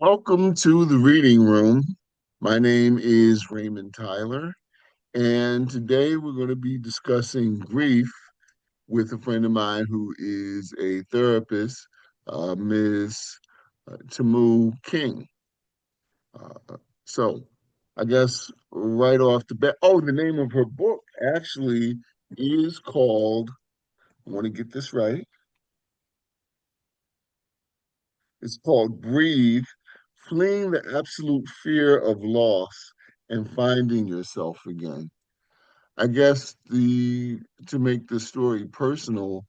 Welcome to the reading room. My name is Raymond Tyler, and today we're going to be discussing grief with a friend of mine who is a therapist, Ms. Tamu King. So, I guess right off the bat, the name of her book actually is called, I want to get this right, it's called Breathe, Fleeing the Absolute Fear of Loss and Finding Yourself Again. I guess the to make the story personal,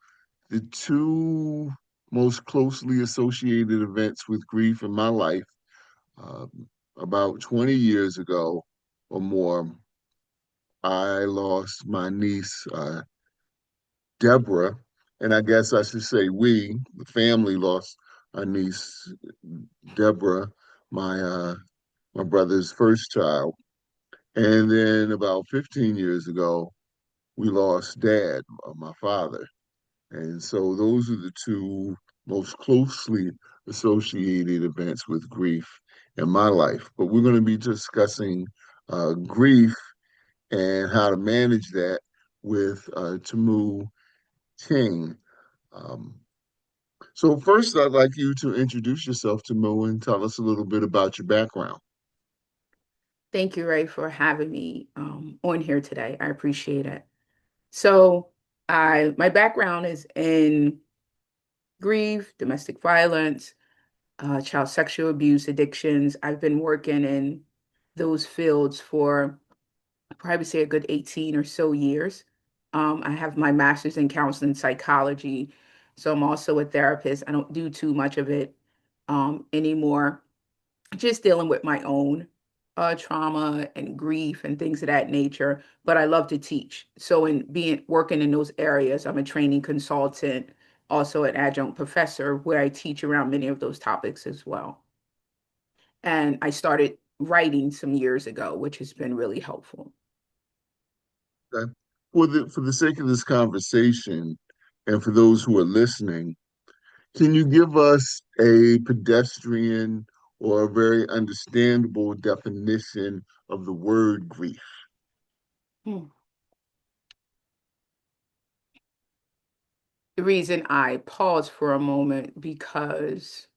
the two most closely associated events with grief in my life, um, about 20 years ago or more, I lost my niece, Deborah, and I guess I should say the family, lost our niece, Deborah, my my brother's first child. And then about 15 years ago, we lost Dad, my father. And so those are the two most closely associated events with grief in my life. But we're going to be discussing grief and how to manage that with Tamu King. Um, so first, I'd like you to introduce yourself, Tamu, and tell us a little bit about your background. Thank you, Ray, for having me on here today. I appreciate it. So, my background is in grief, domestic violence, child sexual abuse, addictions. I've been working in those fields for I'd probably say a good 18 or so years. I have my master's in counseling psychology, so I'm also a therapist. I don't do too much of it anymore, just dealing with my own trauma and grief and things of that nature. But I love to teach. So in being working in those areas, I'm a training consultant, also an adjunct professor where I teach around many of those topics as well. And I started writing some years ago, which has been really helpful. Okay. For the sake of this conversation, and for those who are listening, can you give us a pedestrian or a very understandable definition of the word grief? Hmm. The reason I pause for a moment because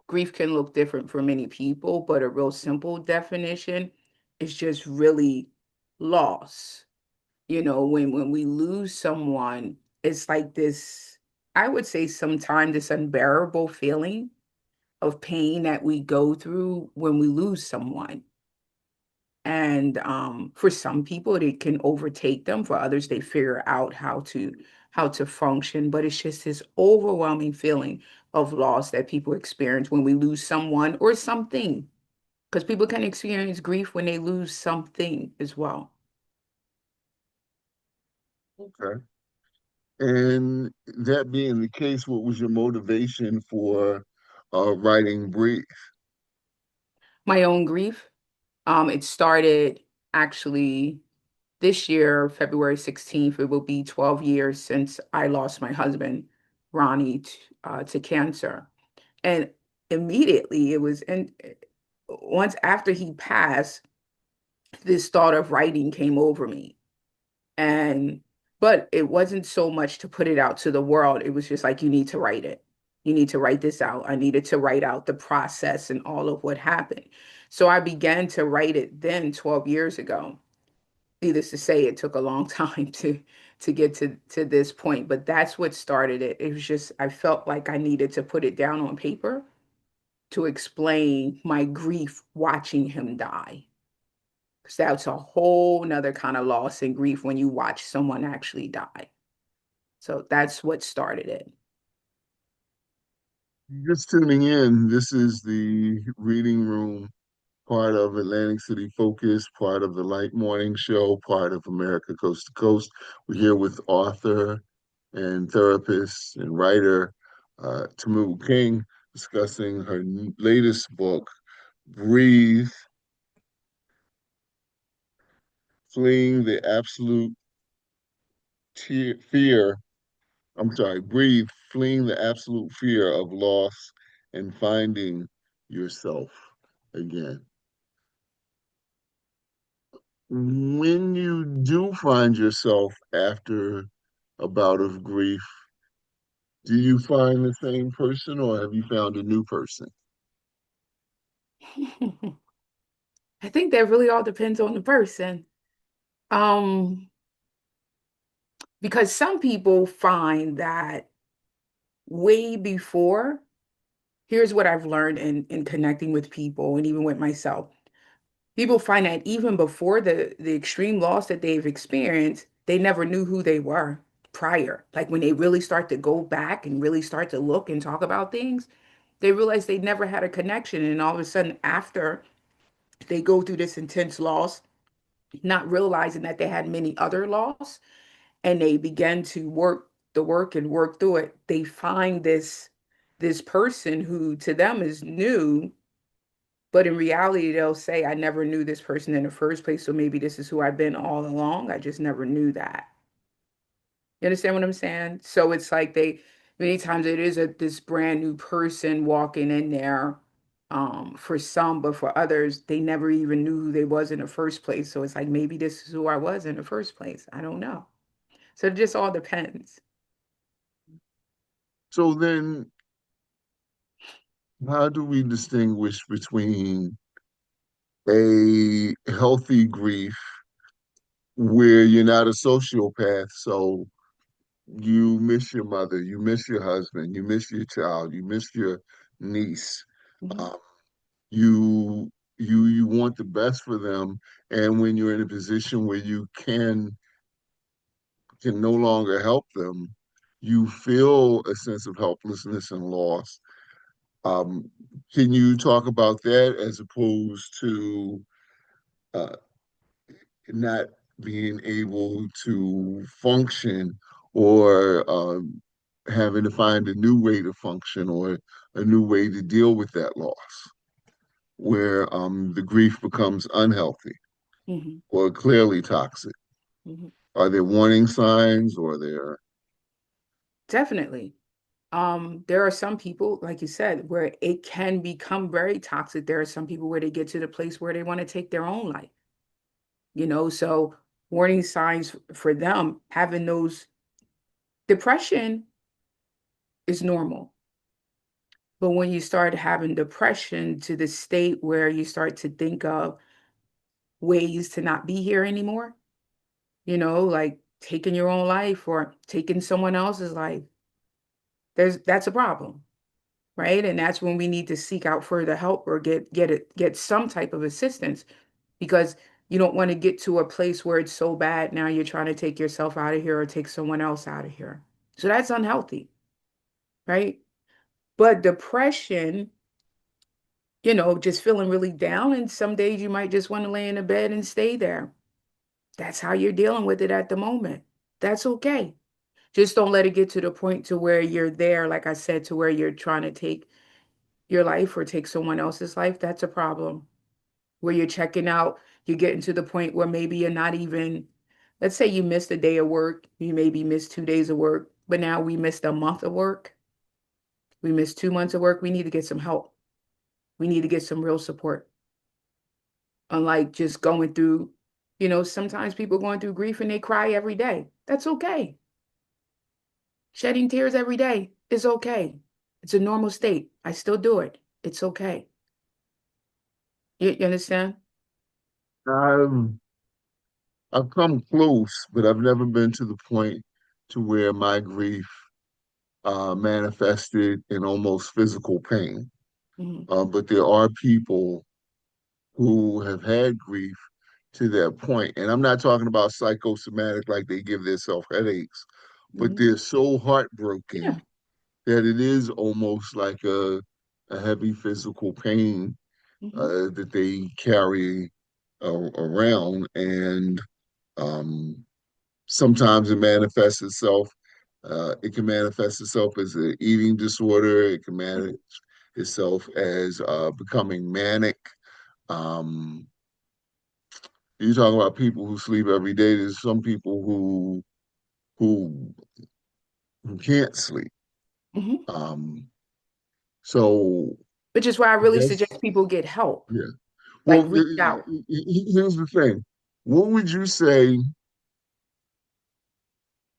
grief can look different for many people, but a real simple definition is just really loss. When we lose someone, it's like this, I would say sometimes this unbearable feeling of pain that we go through when we lose someone. And for some people, it can overtake them. For others, they figure out how to function. But it's just this overwhelming feeling of loss that people experience when we lose someone or something. Because people can experience grief when they lose something as well. Okay. And that being the case, what was your motivation for writing Breathe? My own grief. It started actually this year, February 16th. It will be 12 years since I lost my husband, Ronnie, to cancer. And immediately it was, and once after he passed, this thought of writing came over me. And, but it wasn't so much to put it out to the world. It was just like, you need to write it. You need to write this out. I needed to write out the process and all of what happened. So I began to write it then 12 years ago. Needless to say, it took a long time to get to this point, but that's what started it. It was just I felt like I needed to put it down on paper to explain my grief watching him die. Because that's a whole nother kind of loss and grief when you watch someone actually die. So that's what started it. Just tuning in, this is the reading room, part of Atlantic City Focus, part of the Light Morning Show, part of America Coast to Coast. We're here with author and therapist and writer Tamu King, discussing her latest book, Breathe, Fleeing the Absolute Fear. I'm sorry, Breathe, Fleeing the Absolute Fear of Loss and Finding yourself again. When you do find yourself after a bout of grief, do you find the same person or have you found a new person? I think that really all depends on the person. Um, because some people find that way before, here's what I've learned in connecting with people and even with myself. People find that even before the extreme loss that they've experienced, they never knew who they were prior. Like when they really start to go back and really start to look and talk about things, they realize they never had a connection. And all of a sudden, after they go through this intense loss, not realizing that they had many other loss, and they begin to work the work and work through it, they find this person who to them is new, but in reality they'll say, I never knew this person in the first place, so maybe this is who I've been all along. I just never knew that. You understand what I'm saying? So it's like they many times it is this brand new person walking in there, for some, but for others, they never even knew who they was in the first place. So it's like maybe this is who I was in the first place. I don't know. So it just all depends. So then, how do we distinguish between a healthy grief where you're not a sociopath? So you miss your mother, you miss your husband, you miss your child, you miss your niece. Mhm, Um, you want the best for them, and when you're in a position where you can no longer help them, you feel a sense of helplessness and loss. Um, can you talk about that as opposed to uh, not being able to function or having to find a new way to function or a new way to deal with that loss, where the grief becomes unhealthy mhm, or clearly toxic? mhm. Are there warning signs or there? Definitely. There are some people, like you said, where it can become very toxic. There are some people where they get to the place where they want to take their own life, so warning signs for them having those depression is normal. But when you start having depression to the state where you start to think of ways to not be here anymore, like taking your own life or taking someone else's life, that's a problem, right? And that's when we need to seek out further help or get some type of assistance because you don't want to get to a place where it's so bad now you're trying to take yourself out of here or take someone else out of here. So that's unhealthy, right? But depression, just feeling really down, and some days you might just want to lay in the bed and stay there. That's how you're dealing with it at the moment. That's okay. Just don't let it get to the point to where you're there, like I said, to where you're trying to take your life or take someone else's life. That's a problem. Where you're checking out, you're getting to the point where maybe you're not even, let's say you missed a day of work, you maybe missed 2 days of work, but now we missed a month of work. We missed 2 months of work. We need to get some help. We need to get some real support. Unlike just going through, sometimes people going through grief and they cry every day. That's okay. Shedding tears every day is okay. It's a normal state. I still do it. It's okay. You understand? I've I've come close, but I've never been to the point to where my grief manifested in almost physical pain. Hmm. But there are people who have had grief to that point, and I'm not talking about psychosomatic, like they give themselves headaches, but Hmm. they're so heartbroken Yeah. that it is almost like a heavy physical pain Hmm. that they carry around, and um, sometimes it manifests itself. It can manifest itself as an eating disorder. It can manifest itself as becoming manic. Um, you talk about people who sleep every day. There's some people who who can't sleep. Hmm. Um, so. which is why I I really guess, suggest people get help, yeah. like Well, reach out. i- here's the thing. What would you say?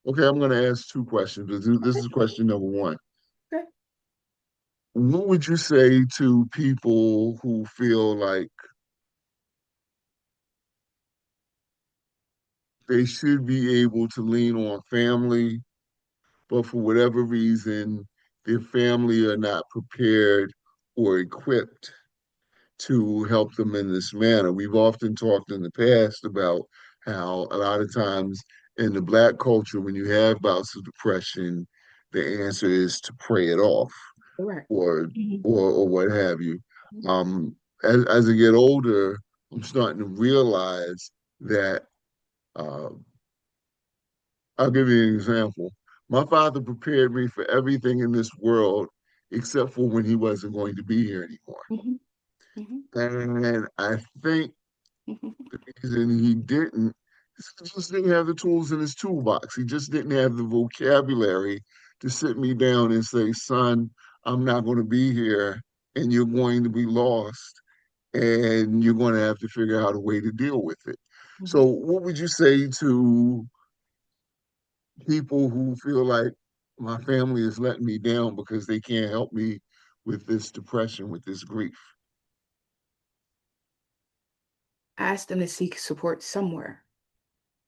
Okay, I'm going to ask two questions. This Okay, is question number one. okay. What would you say to people who feel like they should be able to lean on family, but for whatever reason, their family are not prepared or equipped to help them in this manner? We've often talked in the past about how a lot of times in the Black culture, when you have bouts of depression, the answer is to pray it off Correct. or Mhm. or what have you. Um, as I get older, I'm starting to realize that uh, I'll give you an example. My father prepared me for everything in this world except for when he wasn't going to be here anymore. Mhm. Mhm. And I think Mhm. the reason he didn't, he just didn't have the tools in his toolbox. He just didn't have the vocabulary to sit me down and say, son, I'm not going to be here and you're going to be lost and you're going to have to figure out a way to deal with it. So, Mhm. what would you say to people who feel like my family is letting me down because they can't help me with this depression, with this grief? Ask them to seek support somewhere.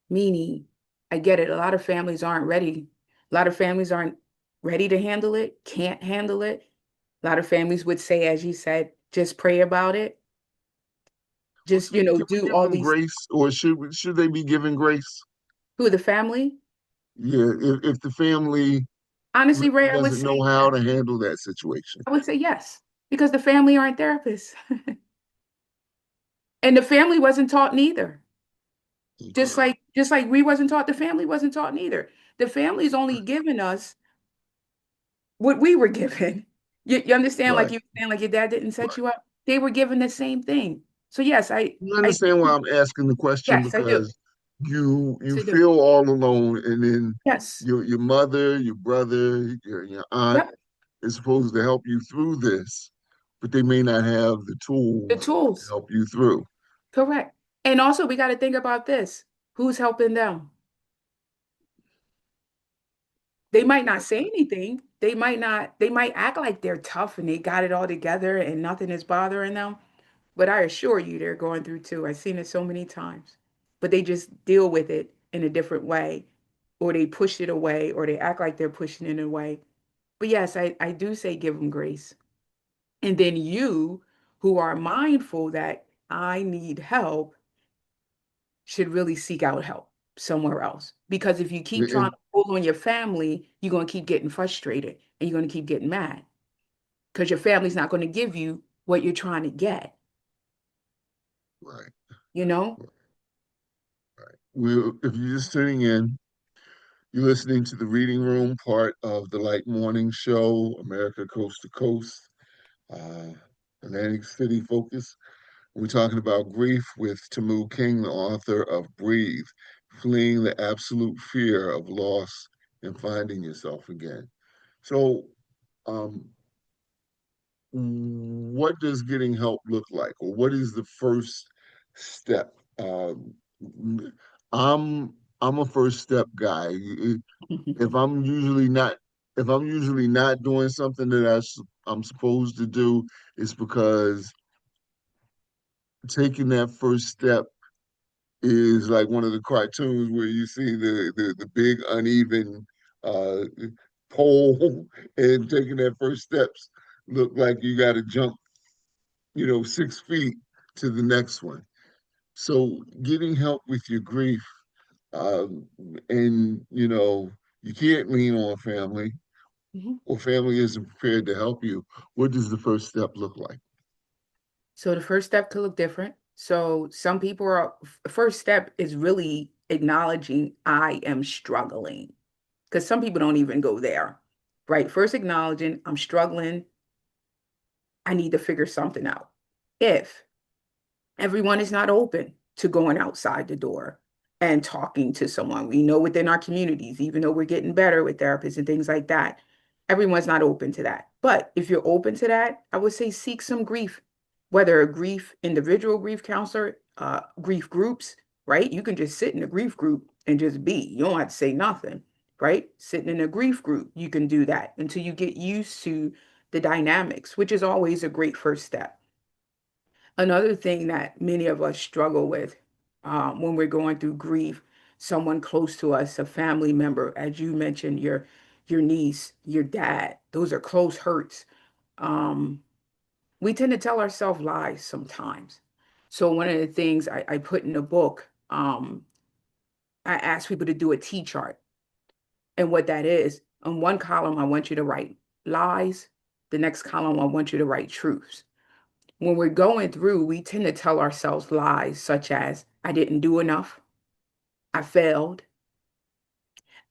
Meaning, I get it. A lot of families aren't ready. A lot of families aren't ready to handle it, can't handle it. A lot of families would say, as you said, just pray about it. Well, Just, can we do give all them these. grace, or should they be given grace? Who, the family? Yeah, if the family Honestly, really Ray, I would doesn't know say how yes. to handle that situation. I would say yes, because the family aren't therapists. And the family wasn't taught neither. Okay. Just like we wasn't taught, the family wasn't taught neither. The family's only given us what we were given. You understand? Like Right, you were saying, like your dad didn't set right. you up. They were given the same thing. So yes, You I understand why I'm asking the question? yes, I do. Because you Yes, I do. feel all alone, and then Yes. your mother, your brother, your aunt Yep. is supposed to help you through this, but they may not have the The tools to tools. help you through. Correct. And also we got to think about this. Who's helping them? They might not say anything. They might act like they're tough and they got it all together and nothing is bothering them. But I assure you, they're going through too. I've seen it so many times. But they just deal with it in a different way, or they push it away, or they act like they're pushing it away. But yes, I do say give them grace. And then you, who are mindful that I need help, should really seek out help somewhere else. Because if you keep trying And, to pull on your family, you're going to keep getting frustrated and you're going to keep getting mad because your family's not going to give you what you're trying to get, right, you know? right. Well, if you're just tuning in, you're listening to the Reading Room, part of the Light Morning Show, America Coast to Coast, uh, Atlantic City Focus. We're talking about grief with Tamu King, the author of Breathe, Fleeing the Absolute Fear of Loss and Finding Yourself Again. So, um, what does getting help look like, or what is the first step? I'm I'm a first step guy. If I'm usually not if I'm usually not doing something that I'm supposed to do, it's because taking that first step is like one of the cartoons where you see the big uneven uh, pole and taking that first steps look like you got to jump, 6 feet to the next one. So getting help with your grief, um, and you can't lean on family Mhm. or family isn't prepared to help you. What does the first step look like? So the first step could look different. So some people are, first step is really acknowledging I am struggling because some people don't even go there, right? First acknowledging I'm struggling. I need to figure something out. If everyone is not open to going outside the door and talking to someone, we know within our communities, even though we're getting better with therapists and things like that, everyone's not open to that. But if you're open to that, I would say seek some grief, whether a grief individual grief counselor, grief groups, right? You can just sit in a grief group and just be. You don't have to say nothing, right? Sitting in a grief group, you can do that until you get used to the dynamics, which is always a great first step. Another thing that many of us struggle with when we're going through grief, someone close to us, a family member, as you mentioned, your niece, your dad, those are close hurts. Um, we tend to tell ourselves lies sometimes. So one of the things I put in the book, I ask people to do a T chart. And what that is, on one column, I want you to write lies. The next column, I want you to write truths. When we're going through, we tend to tell ourselves lies such as, I didn't do enough, I failed,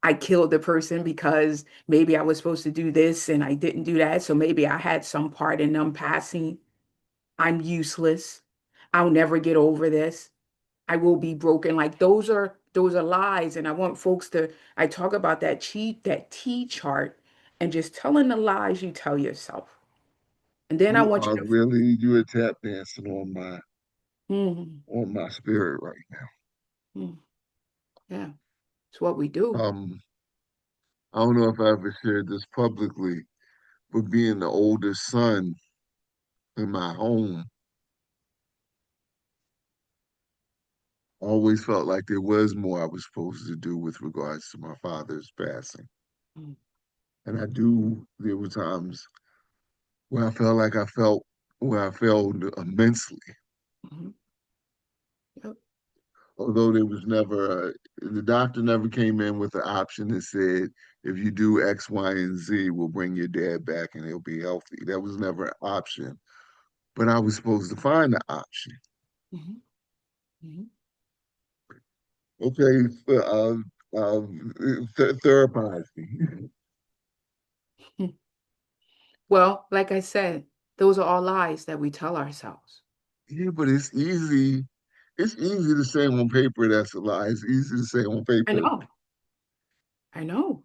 I killed the person because maybe I was supposed to do this and I didn't do that. So maybe I had some part in them passing. I'm useless. I'll never get over this. I will be broken. Like those are lies. And I want folks to, I talk about that T chart and just telling the lies you tell yourself. And then I want you to, You are tap dancing mm, on my spirit right now. mm, yeah, it's what we do. I don't know if I ever shared this publicly, but being the oldest son in my home, I always felt like there was more I was supposed to do with regards to my father's passing. Mm, And there were times where where I failed immensely. mhm, yep, Although the doctor never came in with an option that said, if you do X, Y, and Z, we'll bring your dad back and he'll be healthy. That was never an option. But I was supposed to find the option. mhm, mhm. Okay, therapize me. Well, like I said, those are all lies that we tell ourselves. Yeah, but it's easy. It's easy to say on paper that's a lie. It's easy to say on I paper. know, I know.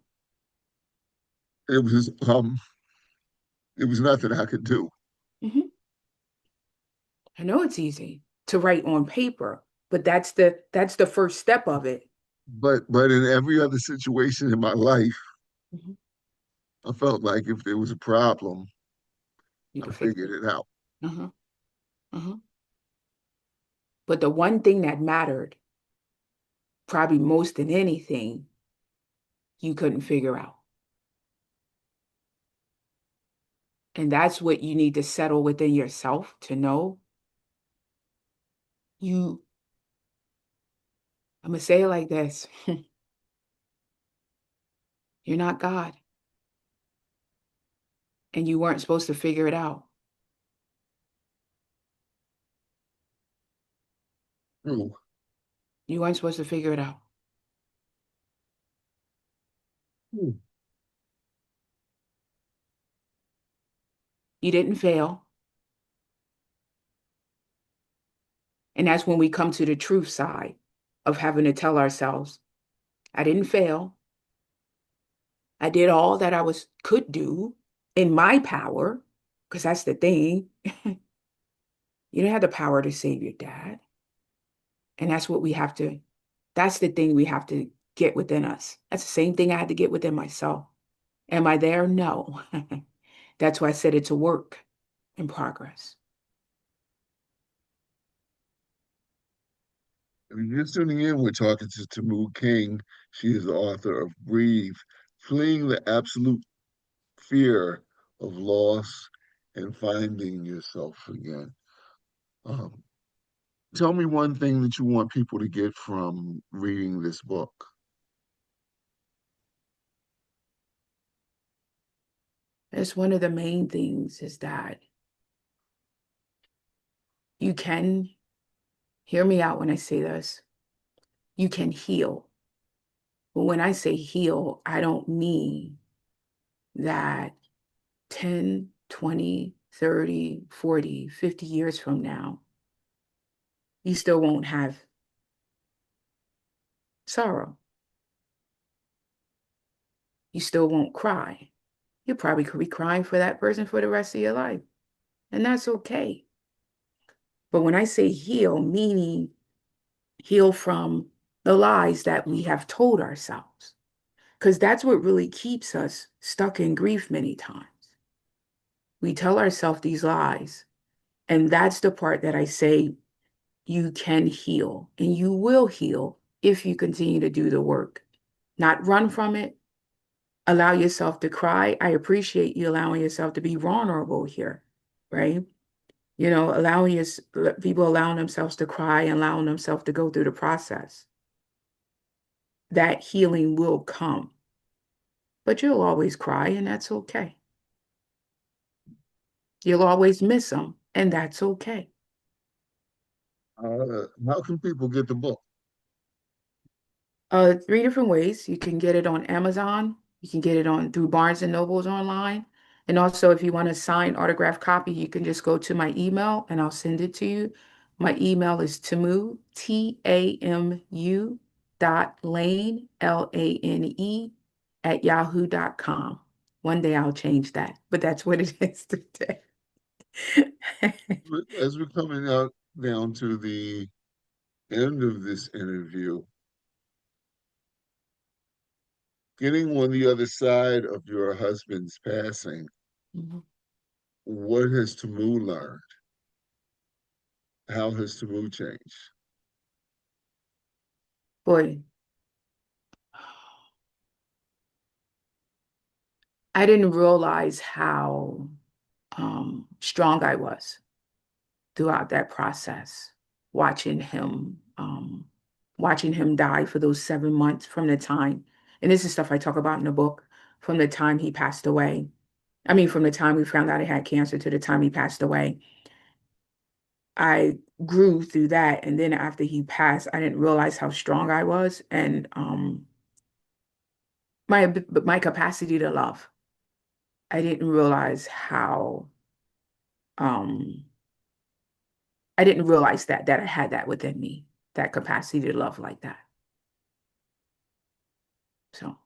It was it was nothing I could do. Mhm. I know it's easy to write on paper, but that's the first step of it. But in every other situation in my life, Mhm. I felt like if there was a problem, You I can fix figured it. it out. Uh-huh, uh-huh. But the one thing that mattered, probably most than anything, you couldn't figure out. And that's what you need to settle within yourself to know you, I'm gonna say it like this. You're not God, and you weren't supposed to figure it out. Oh, You weren't supposed to figure it out. hmm. You didn't fail. And that's when we come to the truth side of having to tell ourselves, I didn't fail. I did all that I was could do in my power, because that's the thing. You don't have the power to save your dad. And that's the thing we have to get within us. That's the same thing I had to get within myself. Am I there? No. That's why I said it's a work in progress. If you're just tuning in, we're talking to Tamu King. She is the author of Breathe, Fleeing the Absolute Fear of Loss and Finding Yourself Again. Um, Tell me one thing that you want people to get from reading this book. That's one of the main things is that you can hear me out when I say this. You can heal. But when I say heal, I don't mean that 10, 20, 30, 40, 50 years from now, you still won't have sorrow. You still won't cry. You probably could be crying for that person for the rest of your life, and that's okay. But when I say heal, meaning heal from the lies that we have told ourselves, because that's what really keeps us stuck in grief many times. We tell ourselves these lies, and that's the part that I say you can heal, and you will heal if you continue to do the work. Not run from it, allow yourself to cry. I appreciate you allowing yourself to be vulnerable here, right? You know, people allowing themselves to cry and allowing themselves to go through the process. That healing will come, but you'll always cry, and that's okay. You'll always miss them, and that's okay. How can people get the book? Three different ways. You can get it on Amazon. You can get it on through Barnes and Nobles online. And also, if you want a signed autographed copy, you can just go to my email and I'll send it to you. My email is Tamu, Tamu .Lane, Lane, @yahoo.com. One day I'll change that, but that's what it is today. As we're coming out down to the end of this interview, getting on the other side of your husband's passing, Mhm. what has Tamu learned? How has Tamu changed? Boy, I didn't realize how strong I was throughout that process, watching him, watching him die for those 7 months from the time, and this is stuff I talk about in the book, from the time he passed away. I mean, from the time we found out he had cancer to the time he passed away. I grew through that, and then after he passed, I didn't realize how strong I was, and my capacity to love. I didn't realize how um I didn't realize that I had that within me, that capacity to love like that. So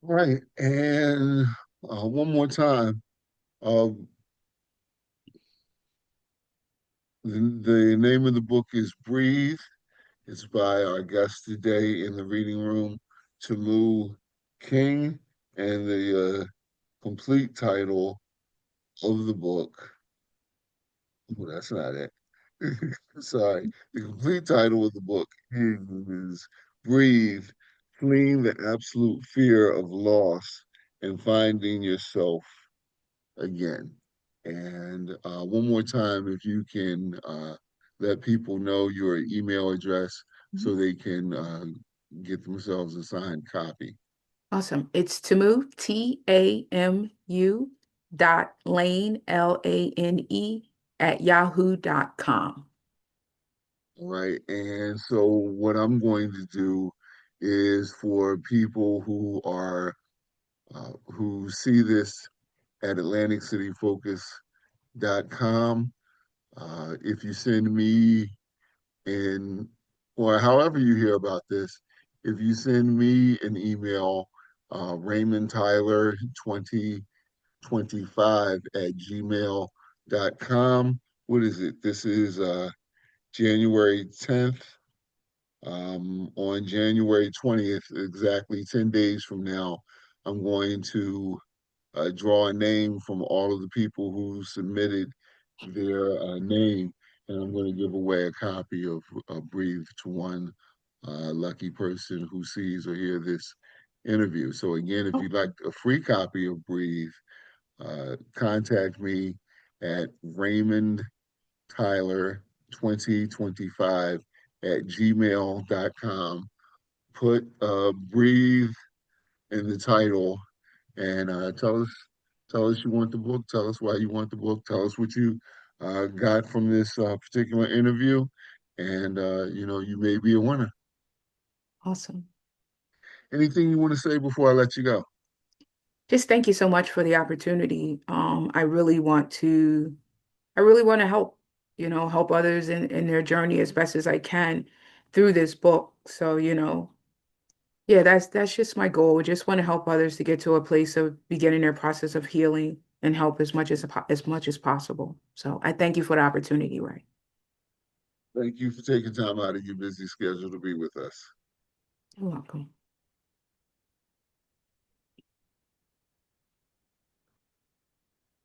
Right. And one more time, uh, the name of the book is Breathe. It's by our guest today in the reading room, Tamu King, and the complete title of the book. Oh, that's not it. Sorry. The complete title of the book is Breathe, Fleeing the Absolute Fear of Loss and Finding Yourself Again. And one more time, if you can let people know your email address mhm. so they can get themselves a signed copy. Awesome. It's Tamu, Tamu .Lane, Lane, @yahoo.com. All right. And so, what I'm going to do is for people who see this at AtlanticCityFocus.com, if you send me in, or however you hear about this, if you send me an email, Raymond Tyler 2025 @gmail.com. What is it? This is January 10th. On January 20th, exactly 10 days from now, I'm going to draw a name from all of the people who submitted their name, and I'm going to give away a copy of Breathe to one lucky person who sees or hear this interview. So again, if Oh, you'd like a free copy of Breathe, contact me at Raymond Tyler 2025 @gmail.com. Put Breathe in the title and tell us you want the book. Tell us why you want the book. Tell us what you got from this particular interview, and you may be a winner. awesome. Anything you want to say before I let you go? Just thank you so much for the opportunity. I really want to help, help others in their journey as best as I can through this book. So, Yeah, that's just my goal. Just want to help others to get to a place of beginning their process of healing and help as much as possible. So I thank you for the opportunity, Ray. Thank you for taking time out of your busy schedule to be with us. You're welcome.